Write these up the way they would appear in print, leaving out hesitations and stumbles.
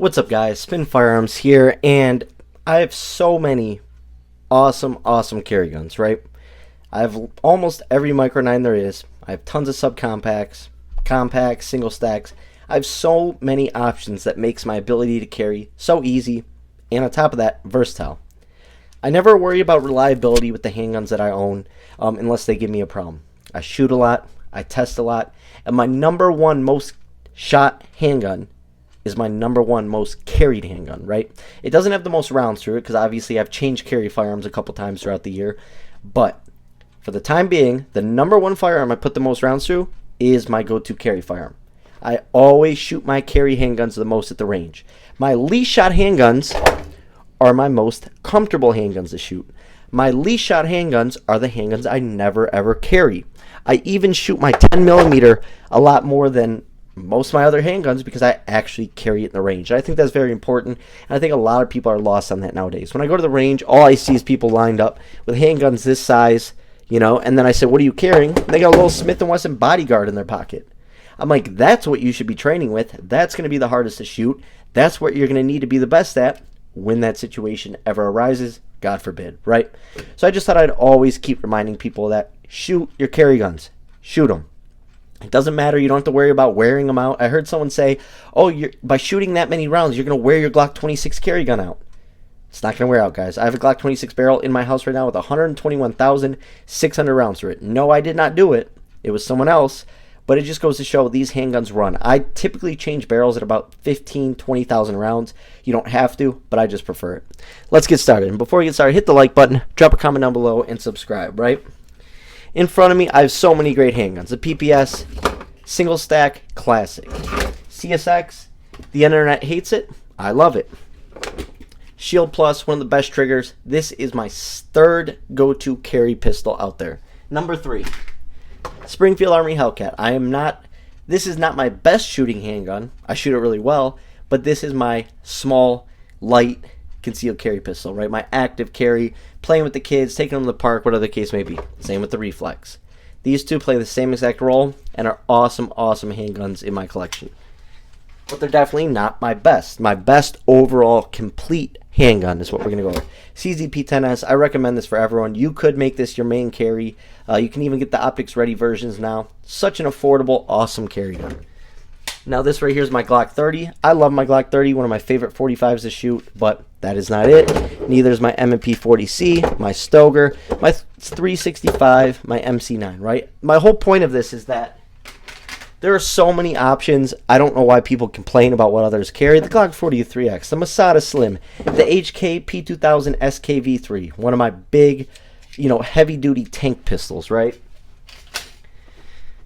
What's up, guys? Spin Firearms here, and I have so many awesome carry guns, right? I have almost every Micro 9 there is. I have tons of subcompacts, compacts, single stacks. I have so many options that makes my ability to carry so easy, and on top of that, versatile. I never worry about reliability with the handguns that I own unless they give me a problem. I shoot a lot, I test a lot, and my number one most shot handgun is my number one most carried handgun, right? It doesn't have the most rounds through it because obviously I've changed carry firearms a couple times throughout the year. But for the time being, the number one firearm I put the most rounds through is my go-to carry firearm. I always shoot my carry handguns the most at the range. My least shot handguns are my most comfortable handguns to shoot. My least shot handguns are the handguns I never ever carry. I even shoot my 10mm a lot more than most of my other handguns because I actually carry it in the range. I think that's very important, and I think a lot of people are lost on that nowadays. When I go to the range, all I see is people lined up with handguns this size, and then I say, what are you carrying? And they got a little Smith & Wesson bodyguard in their pocket. I'm like, that's what you should be training with. That's going to be the hardest to shoot. That's what you're going to need to be the best at when that situation ever arises, God forbid, right? So I just thought I'd always keep reminding people that shoot your carry guns. Shoot them. It doesn't matter. You don't have to worry about wearing them out. I heard someone say, oh, by shooting that many rounds, you're going to wear your Glock 26 carry gun out. It's not going to wear out, guys. I have a Glock 26 barrel in my house right now with 121,600 rounds through it. No, I did not do it. It was someone else. But it just goes to show these handguns run. I typically change barrels at about 15,000, 20,000 rounds. You don't have to, but I just prefer it. Let's get started. And before we get started, hit the like button, drop a comment down below, and subscribe, right? In front of me, I have so many great handguns. The PPS, Single Stack, Classic. CSX, the internet hates it. I love it. Shield Plus, one of the best triggers. This is my third go-to carry pistol out there. Number 3, Springfield Army Hellcat. This is not my best shooting handgun. I shoot it really well, but this is my small, light, concealed carry pistol, right? My active carry, playing with the kids, taking them to the park, whatever the case may be. Same with the Reflex. These two play the same exact role and are awesome handguns in my collection. But they're definitely not my best. My best overall complete handgun is what we're going to go with. CZP-10S, I recommend this for everyone. You could make this your main carry. You can even get the optics ready versions now. Such an affordable, awesome carry gun. Now this right here is my Glock 30. I love my Glock 30, one of my favorite 45s to shoot, but that is not it. Neither is my M&P 40C, my Stoger, my 365, my MC9, right? My whole point of this is that there are so many options. I don't know why people complain about what others carry. The Glock 43X, the Masada Slim, the HK P2000 SKV3, one of my big, heavy-duty tank pistols, right?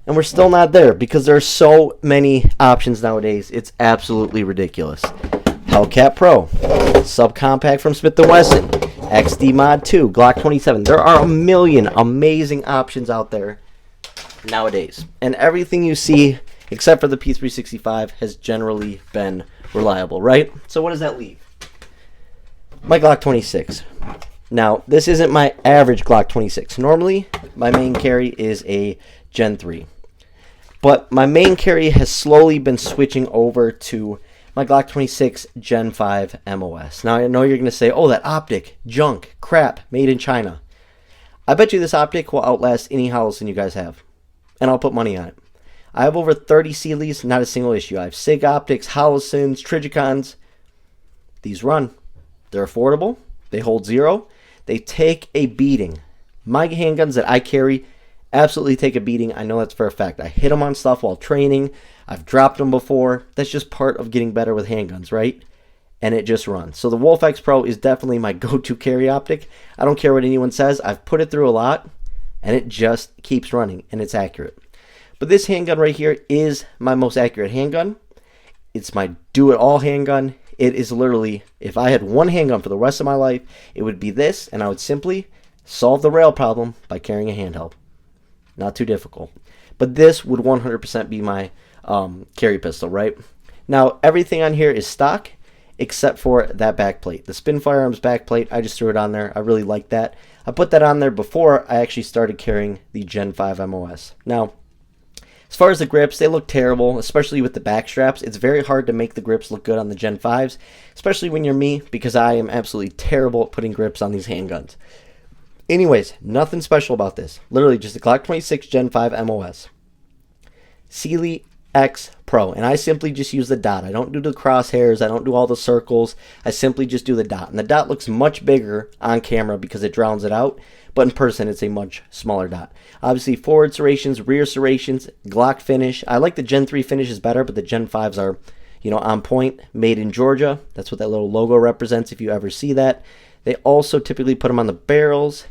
And we're still not there because there are so many options nowadays. It's absolutely ridiculous. Hellcat Pro, subcompact from Smith & Wesson, XD Mod 2, Glock 27. There are a million amazing options out there nowadays. And everything you see, except for the P365, has generally been reliable, right? So what does that leave? My Glock 26. Now, this isn't my average Glock 26. Normally, my main carry is a Gen 3. But my main carry has slowly been switching over to my Glock 26 Gen 5 MOS. Now, I know you're going to say, oh, that optic, junk, crap, made in China. I bet you this optic will outlast any Holosun you guys have. And I'll put money on it. I have over 30 Sealeys, not a single issue. I have SIG optics, Holosuns, Trigicons. These run. They're affordable. They hold zero. They take a beating. My handguns that I carry absolutely take a beating. I know that's for a fact. I hit them on stuff while training. I've dropped them before. That's just part of getting better with handguns, right? And it just runs. So the Wolf X Pro is definitely my go-to carry optic. I don't care what anyone says. I've put it through a lot, and it just keeps running, and it's accurate. But this handgun right here is my most accurate handgun. It's my do-it-all handgun. It is literally, if I had one handgun for the rest of my life, it would be this, and I would simply solve the rail problem by carrying a handheld. Not too difficult. But this would 100% be my carry pistol, right? Now, everything on here is stock except for that back plate. The Spin Firearms back plate, I just threw it on there. I really like that. I put that on there before I actually started carrying the Gen 5 MOS. Now, As far as the grips, they look terrible, especially with the back straps. It's very hard to make the grips look good on the Gen 5s, especially when you're me, because I am absolutely terrible at putting grips on these handguns. Anyways, nothing special about this. Literally just a Glock 26 Gen 5 MOS. Sealy X Pro, and I simply just use the dot. I don't do the crosshairs, I don't do all the circles, I simply just do the dot. And the dot looks much bigger on camera because it drowns it out, but in person it's a much smaller dot. Obviously forward serrations, rear serrations, Glock finish. I like the Gen 3 finishes better, but the Gen 5s are, on point, made in Georgia. That's what that little logo represents if you ever see that. They also typically put them on the barrels.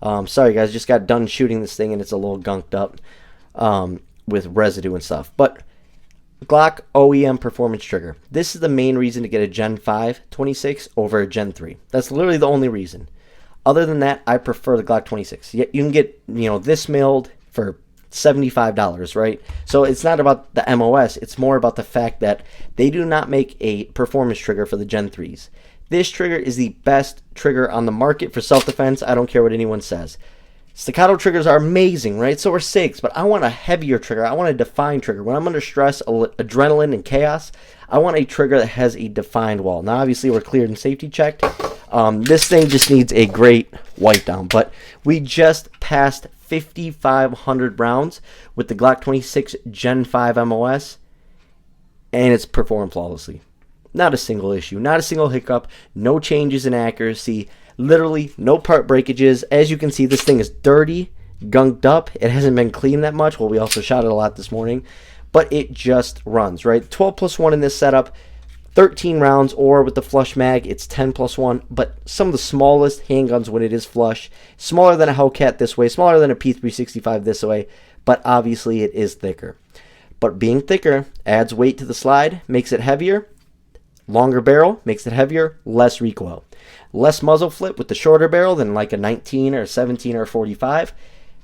Sorry guys, just got done shooting this thing and it's a little gunked up with residue and stuff. But Glock OEM performance trigger. This is the main reason to get a Gen 5 26 over a Gen 3. That's literally the only reason. Other than that, I prefer the Glock 26. Yet you can get, this milled for $75, right? So it's not about the MOS. It's more about the fact that they do not make a performance trigger for the Gen 3s. This trigger is the best trigger on the market for self-defense. I don't care what anyone says. Staccato triggers are amazing, right? So are SIGs, but I want a heavier trigger. I want a defined trigger. When I'm under stress, adrenaline, and chaos, I want a trigger that has a defined wall. Now, obviously, we're cleared and safety checked. This thing just needs a great wipe down, but we just passed 5,500 rounds with the Glock 26 Gen 5 MOS, and it's performed flawlessly. Not a single issue, not a single hiccup, no changes in accuracy, literally no part breakages. As you can see, this thing is dirty, gunked up. It hasn't been cleaned that much. Well, we also shot it a lot this morning, but it just runs, right? 12+1 in this setup, 13 rounds, or with the flush mag, it's 10+1, but some of the smallest handguns when it is flush, smaller than a Hellcat this way, smaller than a P365 this way, but obviously it is thicker. But being thicker adds weight to the slide, makes it heavier. Longer barrel makes it heavier, less recoil. Less muzzle flip with the shorter barrel than like a 19 or 17 or 45.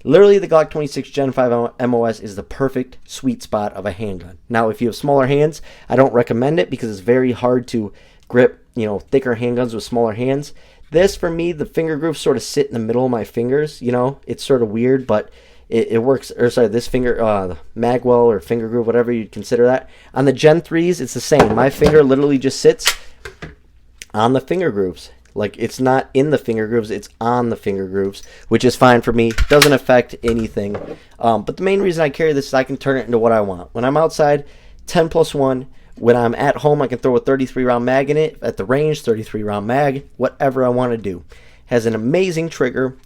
Literally, the Glock 26 Gen 5 MOS is the perfect sweet spot of a handgun. Now, if you have smaller hands, I don't recommend it because it's very hard to grip, thicker handguns with smaller hands. This, for me, the finger grooves sort of sit in the middle of my fingers. It's sort of weird, but it works. Or sorry, this finger, magwell or finger groove, whatever you'd consider that. On the Gen 3s, it's the same. My finger literally just sits on the finger grooves. Like, it's not in the finger grooves, it's on the finger grooves, which is fine for me. Doesn't affect anything. But the main reason I carry this is I can turn it into what I want. When I'm outside, 10+1. When I'm at home, I can throw a 33-round mag in it. At the range, 33-round mag, whatever I want to do. Has an amazing trigger,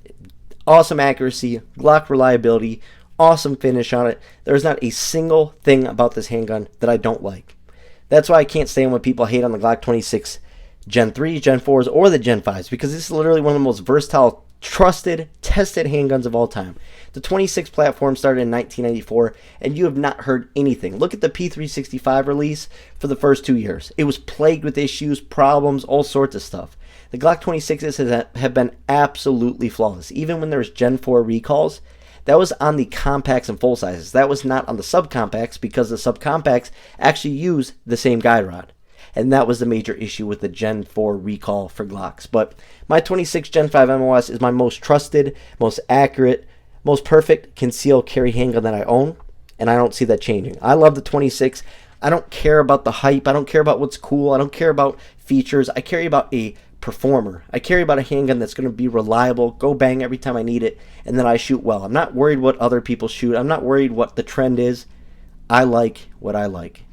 awesome accuracy, Glock reliability, awesome finish on it. There's not a single thing about this handgun that I don't like. That's why I can't stand when people hate on the Glock 26 Gen 3, Gen 4s, or the Gen 5s, because this is literally one of the most versatile, trusted, tested handguns of all time. The 26 platform started in 1994, and you have not heard anything. Look at the P365 release for the first 2 years. It was plagued with issues, problems, all sorts of stuff. The Glock 26s have been absolutely flawless. Even when there was Gen 4 recalls, that was on the compacts and full sizes. That was not on the subcompacts, because the subcompacts actually use the same guide rod. And that was the major issue with the Gen 4 recall for Glocks. But my 26 Gen 5 MOS is my most trusted, most accurate, most perfect concealed carry handgun that I own, and I don't see that changing. I love the 26. I don't care about the hype. I don't care about what's cool. I don't care about features. I care about a performer. I care about a handgun that's going to be reliable, go bang every time I need it, and that I shoot well. I'm not worried what other people shoot. I'm not worried what the trend is. I like what I like.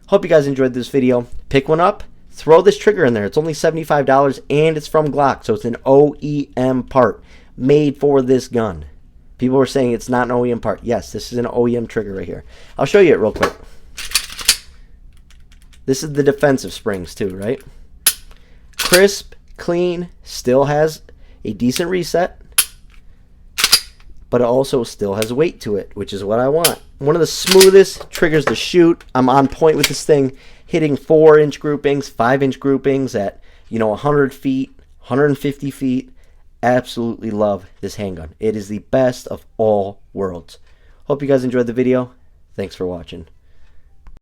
Hope you guys enjoyed this video. Pick one up, throw this trigger in there. It's only $75 and it's from Glock, so it's an OEM part made for this gun. People were saying it's not an OEM part. Yes, this is an OEM trigger right here. I'll show you it real quick. This is the defensive springs too, right? Crisp, clean, still has a decent reset, but it also still has weight to it, which is what I want. One of the smoothest triggers to shoot. I'm on point with this thing, hitting 4-inch groupings, 5-inch groupings at 100 feet, 150 feet. Absolutely love this handgun. It is the best of all worlds. Hope you guys enjoyed the video. Thanks for watching.